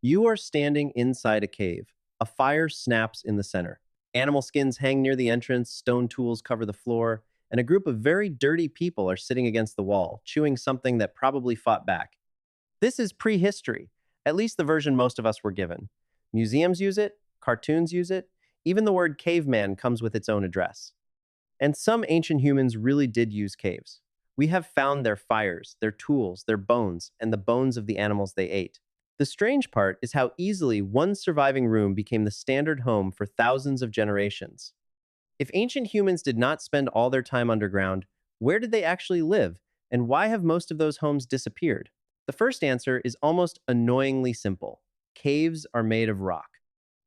You are standing inside a cave. A fire snaps in the center. Animal skins hang near the entrance, stone tools cover the floor, and a group of very dirty people are sitting against the wall, chewing something that probably fought back. This is prehistory, at least the version most of us were given. Museums use it, cartoons use it, even the word caveman comes with its own address. And some ancient humans really did use caves. We have found their fires, their tools, their bones, and the bones of the animals they ate. The strange part is how easily one surviving room became the standard home for thousands of generations. If ancient humans did not spend all their time underground, where did they actually live, and why have most of those homes disappeared? The first answer is almost annoyingly simple. Caves are made of rock.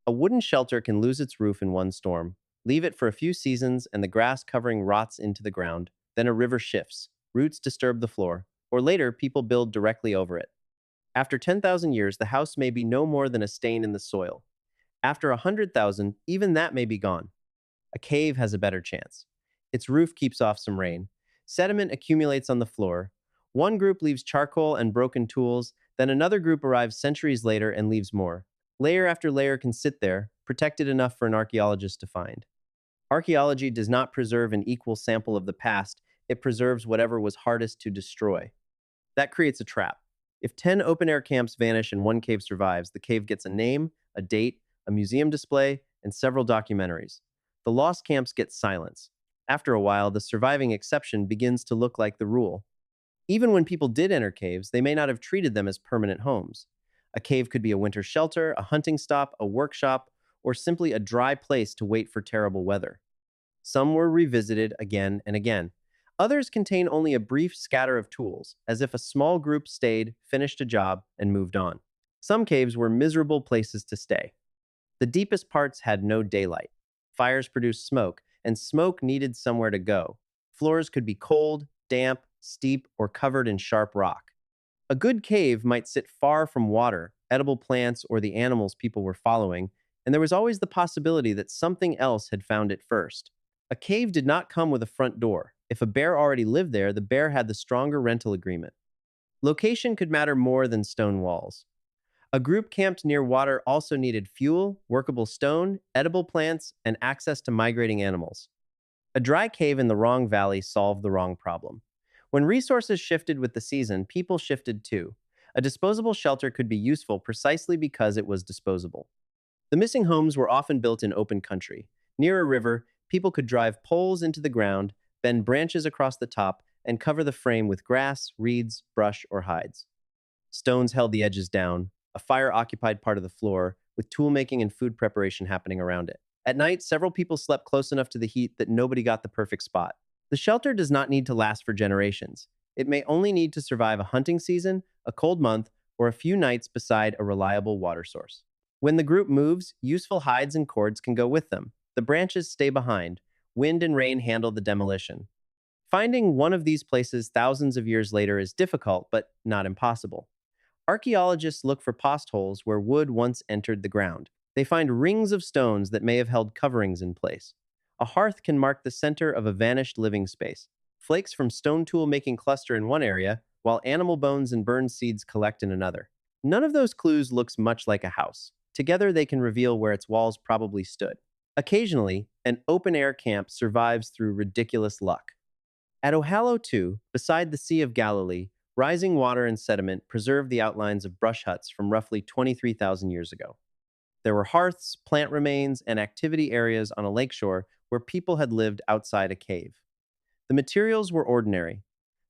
A wooden shelter can lose its roof in one storm, leave it for a few seasons, and the grass covering rots into the ground. Then a river shifts, roots disturb the floor, or later people build directly over it. After 10,000 years, the house may be no more than a stain in the soil. After 100,000, even that may be gone. A cave has a better chance. Its roof keeps off some rain. Sediment accumulates on the floor. One group leaves charcoal and broken tools, then another group arrives centuries later and leaves more. Layer after layer can sit there, protected enough for an archaeologist to find. Archaeology does not preserve an equal sample of the past, it preserves whatever was hardest to destroy. That creates a trap. If 10 open air camps vanish and one cave survives, the cave gets a name, a date, a museum display, and several documentaries. The lost camps get silence. After a while, the surviving exception begins to look like the rule. Even when people did enter caves, they may not have treated them as permanent homes. A cave could be a winter shelter, a hunting stop, a workshop, or simply a dry place to wait for terrible weather. Some were revisited again and again. Others contain only a brief scatter of tools, as if a small group stayed, finished a job, and moved on. Some caves were miserable places to stay. The deepest parts had no daylight. Fires produced smoke, and smoke needed somewhere to go. Floors could be cold, damp, steep, or covered in sharp rock. A good cave might sit far from water, edible plants, or the animals people were following, and there was always the possibility that something else had found it first. A cave did not come with a front door. If a bear already lived there, the bear had the stronger rental agreement. Location could matter more than stone walls. A group camped near water also needed fuel, workable stone, edible plants, and access to migrating animals. A dry cave in the wrong valley solved the wrong problem. When resources shifted with the season, people shifted too. A disposable shelter could be useful precisely because it was disposable. The missing homes were often built in open country. Near a river, people could drive poles into the ground, bend branches across the top, and cover the frame with grass, reeds, brush, or hides. Stones held the edges down. A fire occupied part of the floor, with tool-making and food preparation happening around it. At night, several people slept close enough to the heat that nobody got the perfect spot. The shelter does not need to last for generations. It may only need to survive a hunting season, a cold month, or a few nights beside a reliable water source. When the group moves, useful hides and cords can go with them. The branches stay behind. Wind and rain handle the demolition. Finding one of these places thousands of years later is difficult, but not impossible. Archaeologists look for postholes where wood once entered the ground. They find rings of stones that may have held coverings in place. A hearth can mark the center of a vanished living space. Flakes from stone tool making cluster in one area, while animal bones and burned seeds collect in another. None of those clues looks much like a house. Together, they can reveal where its walls probably stood. Occasionally, an open-air camp survives through ridiculous luck. At Ohallo 2, beside the Sea of Galilee, rising water and sediment preserved the outlines of brush huts from roughly 23,000 years ago. There were hearths, plant remains, and activity areas on a lakeshore where people had lived outside a cave. The materials were ordinary.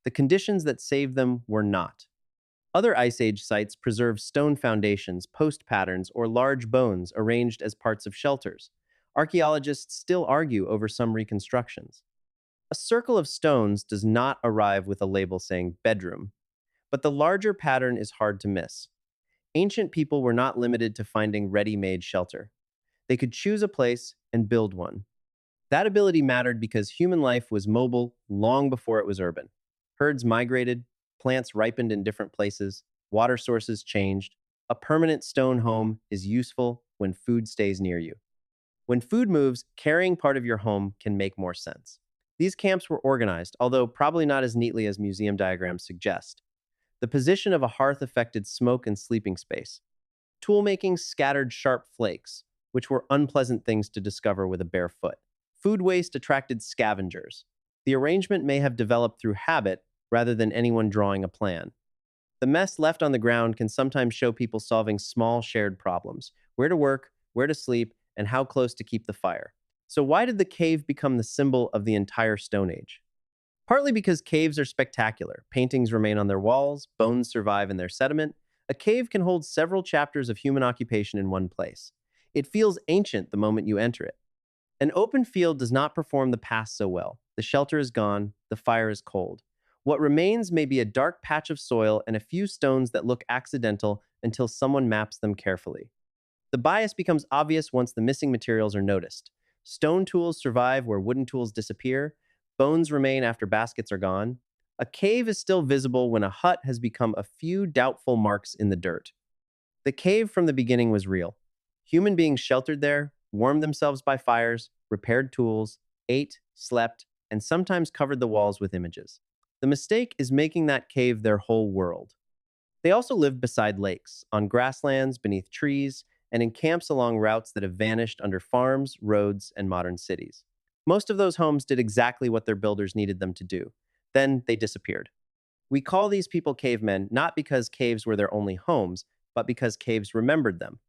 The conditions that saved them were not. Other Ice Age sites preserve stone foundations, post patterns, or large bones arranged as parts of shelters. Archaeologists still argue over some reconstructions. A circle of stones does not arrive with a label saying bedroom, but the larger pattern is hard to miss. Ancient people were not limited to finding ready-made shelter. They could choose a place and build one. That ability mattered because human life was mobile long before it was urban. Herds migrated, plants ripened in different places, water sources changed. A permanent stone home is useful when food stays near you. When food moves, carrying part of your home can make more sense. These camps were organized, although probably not as neatly as museum diagrams suggest. The position of a hearth affected smoke and sleeping space. Tool making scattered sharp flakes, which were unpleasant things to discover with a bare foot. Food waste attracted scavengers. The arrangement may have developed through habit rather than anyone drawing a plan. The mess left on the ground can sometimes show people solving small shared problems: where to work, where to sleep, and how close to keep the fire. So, why did the cave become the symbol of the entire Stone Age? Partly because caves are spectacular. Paintings remain on their walls, bones survive in their sediment. A cave can hold several chapters of human occupation in one place. It feels ancient the moment you enter it. An open field does not perform the past so well. The shelter is gone, the fire is cold. What remains may be a dark patch of soil and a few stones that look accidental until someone maps them carefully. The bias becomes obvious once the missing materials are noticed. Stone tools survive where wooden tools disappear. Bones remain after baskets are gone. A cave is still visible when a hut has become a few doubtful marks in the dirt. The cave from the beginning was real. Human beings sheltered there, warmed themselves by fires, repaired tools, ate, slept, and sometimes covered the walls with images. The mistake is making that cave their whole world. They also lived beside lakes, on grasslands, beneath trees, and in camps along routes that have vanished under farms, roads, and modern cities. Most of those homes did exactly what their builders needed them to do. Then they disappeared. We call these people cavemen not because caves were their only homes, but because caves remembered them.